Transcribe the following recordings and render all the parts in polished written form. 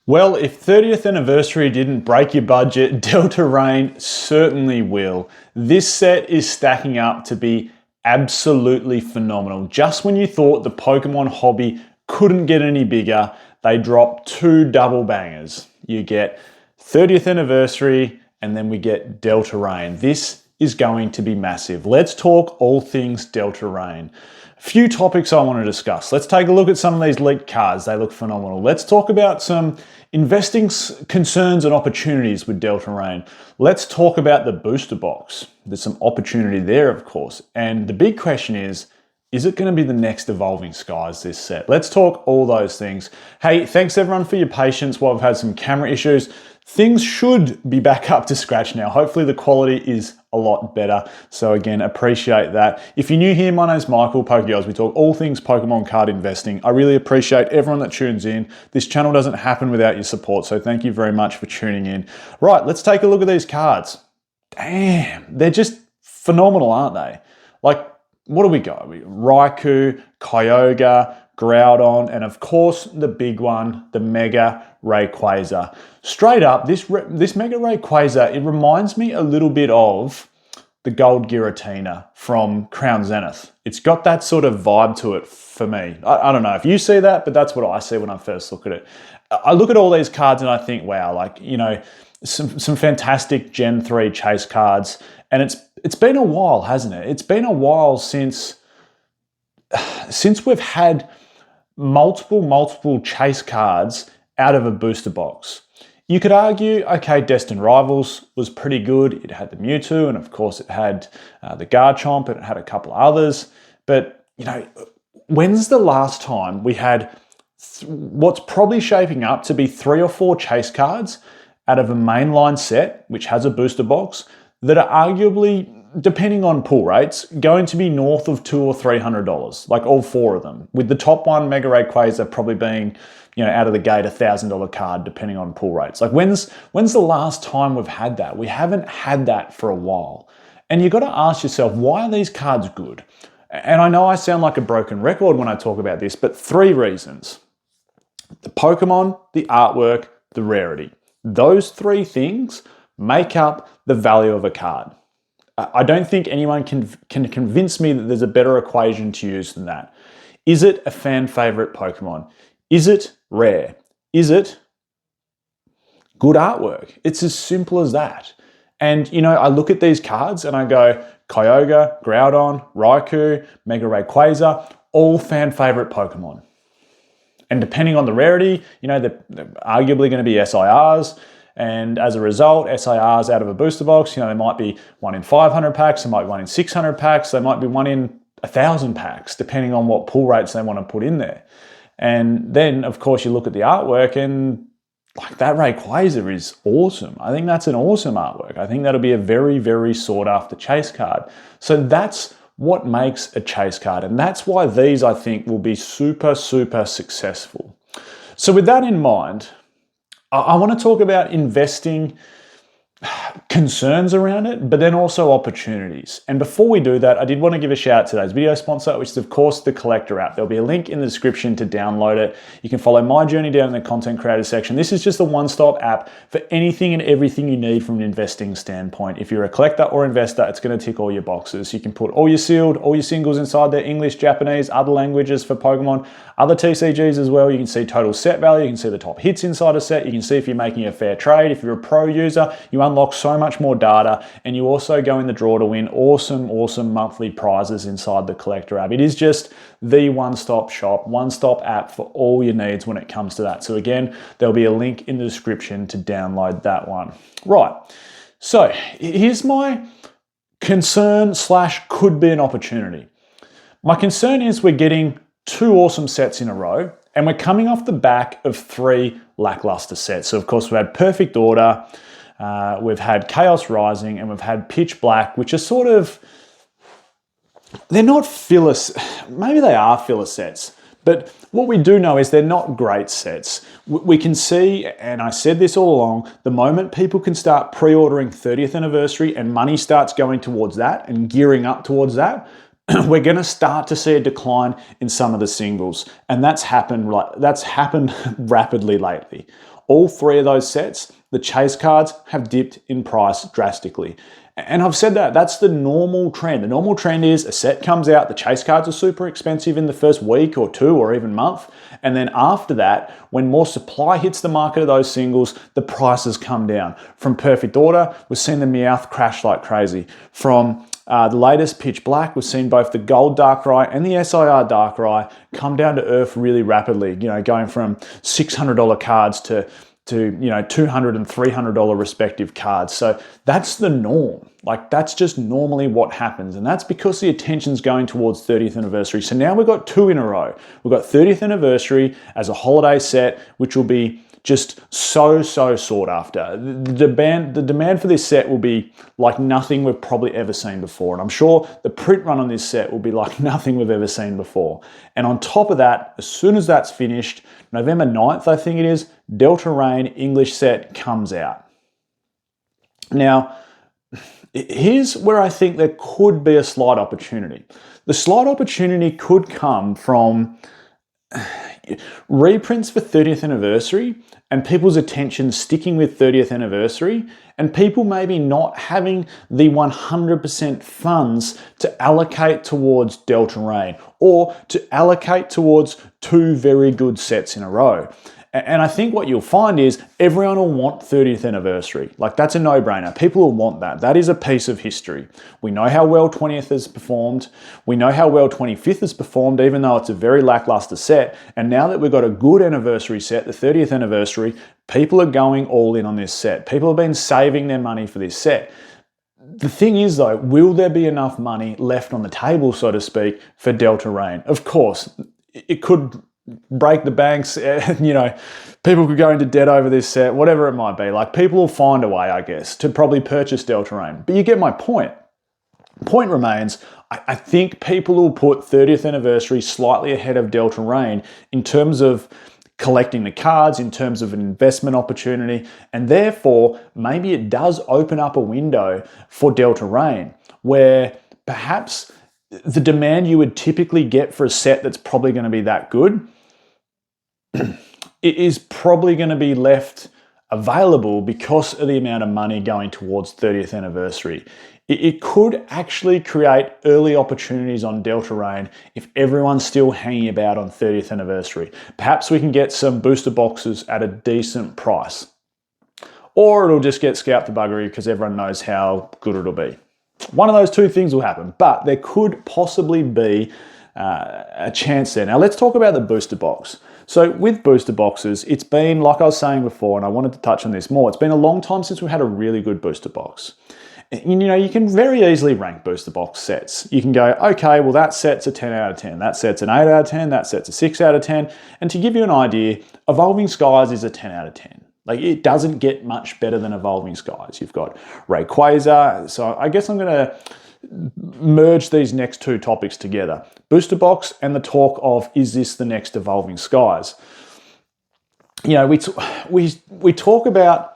Well, if 30th anniversary didn't break your budget, Delta Rain certainly will. This set is stacking up to be absolutely phenomenal. Just when you thought the Pokemon hobby couldn't get any bigger, they dropped two double bangers. You get 30th anniversary and then we get Delta Rain. This is going to be massive. Let's talk all things Delta Rain. A few topics I want to discuss. Let's take a look at some of these leaked cards. They look phenomenal. Let's talk about some investing concerns and opportunities with Delta Rain. Let's talk about the booster box. There's some opportunity there, of course. And the big question is it going to be the next Evolving Skies, this set? Let's talk all those things. Hey, thanks everyone for your patience while we've had some camera issues. Things should be back up to scratch now. Hopefully the quality is a lot better. So again, appreciate that. If you're new here, my name's Michael, PokeGirls. We talk all things Pokemon card investing. I really appreciate everyone that tunes in. This channel doesn't happen without your support, so thank you very much for tuning in. Right, let's take a look at these cards. Damn, they're just phenomenal, aren't they? Like, what do we got? Raikou, Kyogre, Groudon, and of course the big one, the Mega Rayquaza. Straight up, this Mega Rayquaza, it reminds me a little bit of the Gold Giratina from Crown Zenith. It's got that sort of vibe to it for me. I don't know if you see that, but that's what I see when I first look at it. I look at all these cards and I think, wow, like, you know, some fantastic Gen 3 chase cards. And it's been a while, hasn't it? It's been a while since we've had multiple chase cards out of a booster box. You could argue, okay, Destined Rivals was pretty good. It had the Mewtwo, and of course it had the Garchomp, and it had a couple of others. But, you know, when's the last time we had what's probably shaping up to be 3 or 4 chase cards out of a mainline set, which has a booster box, that are arguably, depending on pull rates, going to be north of $200 or $300, like all 4 of them. With the top one, Mega Rayquaza, probably being, you know, out of the gate $1,000 card, depending on pull rates. Like when's the last time we've had that? We haven't had that for a while. And you've got to ask yourself, why are these cards good? And I know I sound like a broken record when I talk about this, but 3 reasons. The Pokemon, the artwork, the rarity. Those 3 things make up the value of a card. I don't think anyone can convince me that there's a better equation to use than that. Is it a fan favorite Pokemon? Is it rare? Is it good artwork? It's as simple as that. And, you know, I look at these cards and I go, Kyogre, Groudon, Raikou, Mega Rayquaza, all fan favorite Pokemon. And depending on the rarity, you know, they're arguably going to be SIRs. And as a result, SIRs out of a booster box, you know, they might be 1 in 500 packs, they might be 1 in 600 packs, they might be 1 in 1,000 packs, depending on what pull rates they want to put in there. And then, of course, you look at the artwork and like that Rayquaza is awesome. I think that's an awesome artwork. I think that'll be a very, very sought after chase card. So that's what makes a chase card. And that's why these, I think, will be super, super successful. So with that in mind, I want to talk about investing concerns around it, but then also opportunities. And before we do that, I did want to give a shout out to today's video sponsor, which is of course the Collector app. There'll be a link in the description to download it. You can follow my journey down in the content creator section. This is just a one-stop app for anything and everything you need from an investing standpoint. If you're a collector or investor, it's going to tick all your boxes. You can put all your sealed, all your singles inside there, English, Japanese, other languages for Pokemon, other TCGs as well. You can see total set value. You can see the top hits inside a set. You can see if you're making a fair trade. If you're a pro user, you unlock so much more data, and you also go in the draw to win awesome monthly prizes inside the Collector app. It is just the one-stop shop, one-stop app for all your needs when it comes to that. So again, there'll be a link in the description to download that one. Right, so here's my concern / could be an opportunity. My concern is we're getting 2 awesome sets in a row, and we're coming off the back of 3 lackluster sets. So of course we've had Perfect Order, we've had Chaos Rising, and we've had Pitch Black, which are sort of, they're not filler, maybe they are filler sets, but what we do know is they're not great sets. We can see, and I said this all along, the moment people can start pre-ordering 30th anniversary and money starts going towards that and gearing up towards that, we're going to start to see a decline in some of the singles, and that's happened rapidly lately. All three of those sets, the chase cards, have dipped in price drastically. And I've said that's the normal trend. The normal trend is a set comes out, the chase cards are super expensive in the first week or two or even month. And then after that, when more supply hits the market of those singles, the prices come down. From Perfect Order, we've seen the Meowth crash like crazy. From the latest Pitch Black, we've seen both the Gold Darkrai and the SIR Darkrai come down to earth really rapidly, going from $600 cards to $200 and $300 respective cards. So that's the norm. Like, that's just normally what happens. And that's because the attention's going towards 30th anniversary. So now we've got two in a row. We've got 30th anniversary as a holiday set, which will be just so sought after. The demand for this set will be like nothing we've probably ever seen before. And I'm sure the print run on this set will be like nothing we've ever seen before. And on top of that, as soon as that's finished, November 9th, I think it is, Delta Rain English set comes out. Now, here's where I think there could be a slight opportunity. The slight opportunity could come from reprints for 30th anniversary and people's attention sticking with 30th anniversary, and people maybe not having the 100% funds to allocate towards Delta Rain or to allocate towards two very good sets in a row. And I think what you'll find is everyone will want 30th anniversary. Like, that's a no-brainer. People will want that. That is a piece of history. We know how well 20th has performed. We know how well 25th has performed, even though it's a very lackluster set. And now that we've got a good anniversary set, the 30th anniversary, people are going all in on this set. People have been saving their money for this set. The thing is, though, will there be enough money left on the table, so to speak, for Delta Rain? Of course, it could break the banks, people could go into debt over this set, whatever it might be. Like, people will find a way, I guess, to probably purchase Delta Rain. But you get my point. Point remains, I think people will put 30th anniversary slightly ahead of Delta Rain in terms of collecting the cards, in terms of an investment opportunity, and therefore maybe it does open up a window for Delta Rain where perhaps the demand you would typically get for a set that's probably going to be that good, it is probably going to be left available because of the amount of money going towards 30th anniversary. It could actually create early opportunities on Delta Rain if everyone's still hanging about on 30th anniversary. Perhaps we can get some booster boxes at a decent price. Or it'll just get scalped to buggery because everyone knows how good it'll be. One of those two things will happen, but there could possibly be a chance there. Now let's talk about the booster box. So with booster boxes, it's been, like I was saying before, and I wanted to touch on this more, it's been a long time since we've had a really good booster box. You can very easily rank booster box sets. You can go, okay, well that set's a 10 out of 10, that set's an 8 out of 10, that set's a 6 out of 10. And to give you an idea, Evolving Skies is a 10 out of 10. Like, it doesn't get much better than Evolving Skies. You've got Rayquaza. So I guess I'm going to merge these next two topics together. Booster box and the talk of, is this the next Evolving Skies? We talk about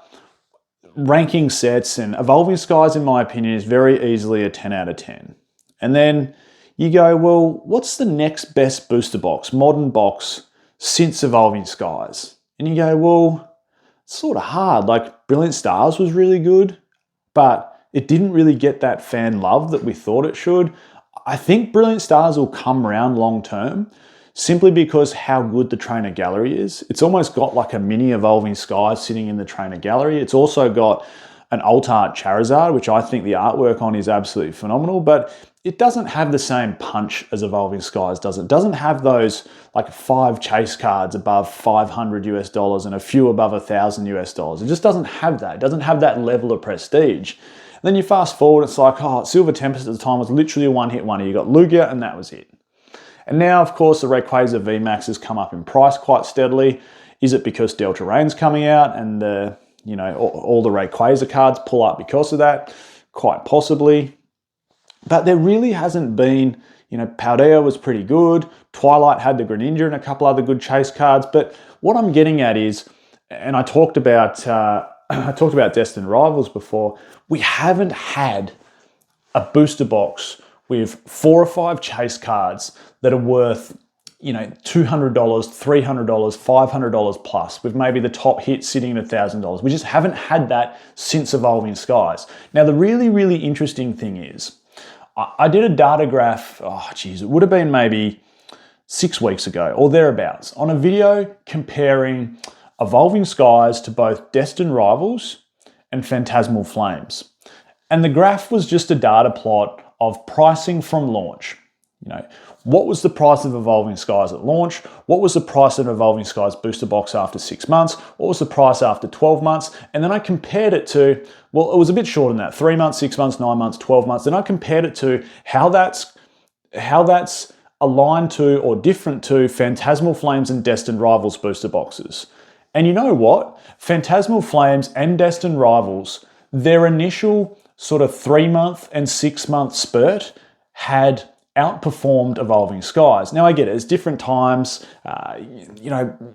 ranking sets, and Evolving Skies, in my opinion, is very easily a 10 out of 10. And then you go, well, what's the next best booster box, modern box, since Evolving Skies? And you go, well, it's sort of hard. Like, Brilliant Stars was really good, but it didn't really get that fan love that we thought it should. I think Brilliant Stars will come around long term, simply because how good the trainer gallery is. It's almost got like a mini Evolving Skies sitting in the trainer gallery. It's also got an alt art Charizard, which I think the artwork on is absolutely phenomenal, but it doesn't have the same punch as Evolving Skies does. It doesn't have those like 5 chase cards above $500 and a few above $1,000. It just doesn't have that. It doesn't have that level of prestige. And then you fast forward, it's like, Silver Tempest at the time was literally a one-hit wonder. You got Lugia and that was it. And now, of course, the Rayquaza VMAX has come up in price quite steadily. Is it because Delta Rain's coming out and all the Rayquaza cards pull up because of that? Quite possibly. But there really hasn't been, Paldea was pretty good. Twilight had the Greninja and a couple other good chase cards. But what I'm getting at is, and I talked about Destined Rivals before, we haven't had a booster box with 4 or 5 chase cards that are worth, $200, $300, $500 plus, with maybe the top hit sitting at $1,000. We just haven't had that since Evolving Skies. Now, the really, really interesting thing is, I did a data graph, it would have been maybe 6 weeks ago or thereabouts, on a video comparing Evolving Skies to both Destined Rivals and Phantasmal Flames. And the graph was just a data plot of pricing from launch. What was the price of Evolving Skies at launch? What was the price of Evolving Skies booster box after 6 months? What was the price after 12 months? And then I compared it to, it was a bit shorter than that, 3 months, 6 months, 9 months, 12 months. Then I compared it to how that's aligned to or different to Phantasmal Flames and Destined Rivals booster boxes. And you know what? Phantasmal Flames and Destined Rivals, their initial sort of 3 month and 6 month spurt had outperformed Evolving Skies. Now I get it, it's different times.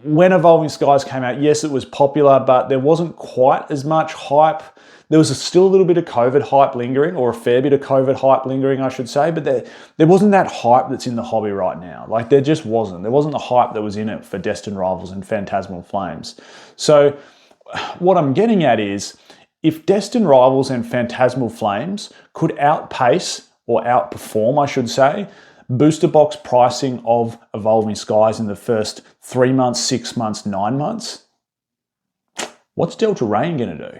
When Evolving Skies came out, yes, it was popular, but there wasn't quite as much hype. There was still a little bit of COVID hype lingering, or a fair bit of COVID hype lingering, I should say, but there wasn't that hype that's in the hobby right now. Like, there just wasn't. There wasn't the hype that was in it for Destined Rivals and Phantasmal Flames. So what I'm getting at is, if Destined Rivals and Phantasmal Flames could outpace, or outperform, I should say, booster box pricing of Evolving Skies in the first 3 months, 6 months, 9 months, what's Delta Rain going to do?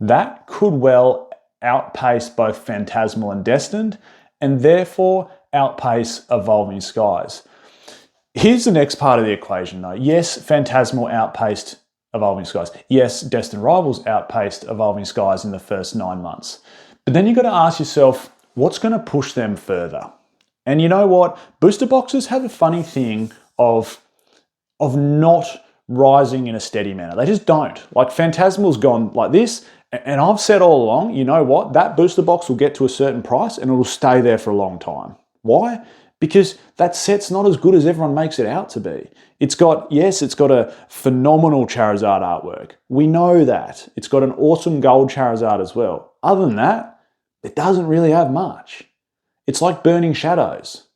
That could well outpace both Phantasmal and Destined, and therefore outpace Evolving Skies. Here's the next part of the equation though. Yes, Phantasmal outpaced Evolving Skies. Yes, Destined Rivals outpaced Evolving Skies in the first 9 months. But then you've got to ask yourself, what's going to push them further? And you know what? Booster boxes have a funny thing of not rising in a steady manner. They just don't. Like, Phantasmal's gone like this, and I've said all along, you know what? That booster box will get to a certain price and it will stay there for a long time. Why? Because that set's not as good as everyone makes it out to be. It's got a phenomenal Charizard artwork. We know that. It's got an awesome gold Charizard as well. Other than that, it doesn't really have much. It's like Burning Shadows.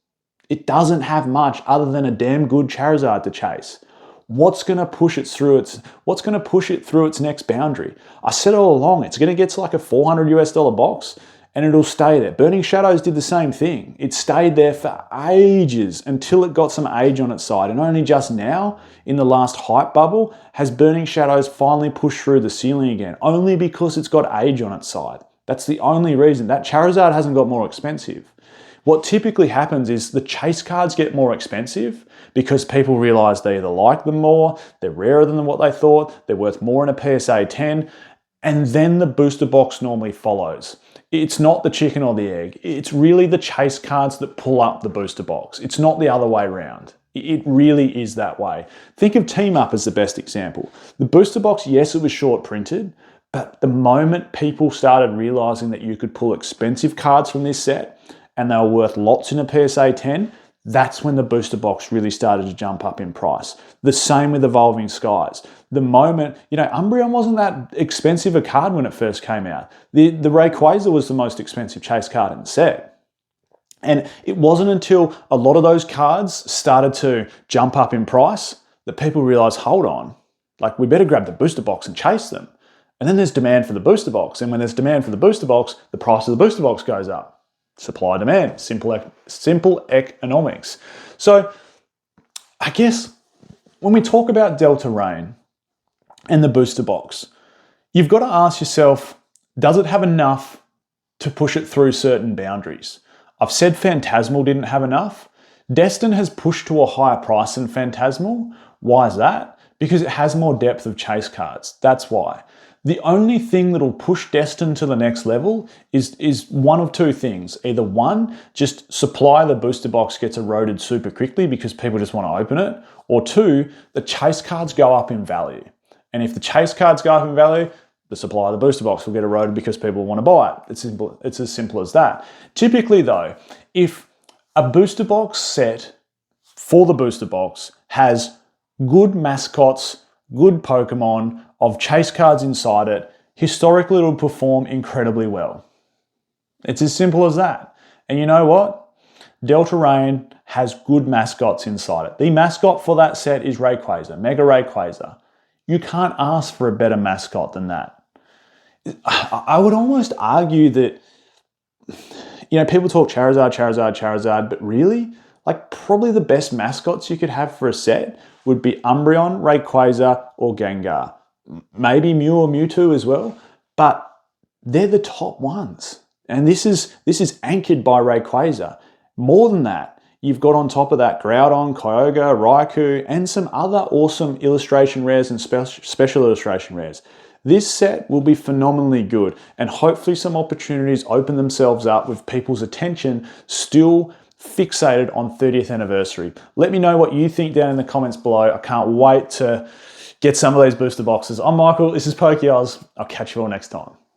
It doesn't have much other than a damn good Charizard to chase. What's going to push it through its next boundary? I said all along, it's going to get to like a $400 box and it'll stay there. Burning Shadows did the same thing. It stayed there for ages until it got some age on its side. And only just now, in the last hype bubble, has Burning Shadows finally pushed through the ceiling again, only because it's got age on its side. That's the only reason. That Charizard hasn't got more expensive. What typically happens is the chase cards get more expensive because people realize they either like them more, they're rarer than what they thought, they're worth more in a PSA 10, and then the booster box normally follows. It's not the chicken or the egg. It's really the chase cards that pull up the booster box. It's not the other way around. It really is that way. Think of Team Up as the best example. The booster box, yes, it was short printed, but the moment people started realizing that you could pull expensive cards from this set and they were worth lots in a PSA 10, that's when the booster box really started to jump up in price. The same with Evolving Skies. The moment, Umbreon wasn't that expensive a card when it first came out. The Rayquaza was the most expensive chase card in the set. And it wasn't until a lot of those cards started to jump up in price that people realized, hold on, we better grab the booster box and chase them. And then there's demand for the booster box. And when there's demand for the booster box, the price of the booster box goes up. Supply demand, simple economics. So I guess when we talk about Delta Rain and the booster box, you've got to ask yourself, does it have enough to push it through certain boundaries? I've said Phantasmal didn't have enough. Destined has pushed to a higher price than Phantasmal. Why is that? Because it has more depth of chase cards. That's why. The only thing that'll push Destined to the next level is one of two things. Either one, just supply the booster box gets eroded super quickly because people just want to open it. Or two, the chase cards go up in value. And if the chase cards go up in value, the supply of the booster box will get eroded because people want to buy it. It's as simple as that. Typically though, if a booster box set for the booster box has good mascots, good Pokemon, of chase cards inside it, historically it'll perform incredibly well. It's as simple as that. And you know what? Delta has good mascots inside it. The mascot for that set is Rayquaza, Mega Rayquaza. You can't ask for a better mascot than that. I would almost argue that, people talk Charizard, but really, probably the best mascots you could have for a set would be Umbreon, Rayquaza, or Gengar. Maybe Mew or Mewtwo as well, but they're the top ones. And this is anchored by Rayquaza. More than that, you've got on top of that Groudon, Kyogre, Raikou, and some other awesome illustration rares and special illustration rares. This set will be phenomenally good, and hopefully some opportunities open themselves up with people's attention still fixated on 30th anniversary. Let me know what you think down in the comments below. I can't wait to get some of these booster boxes. I'm Michael, this is PokeOz. I'll catch you all next time.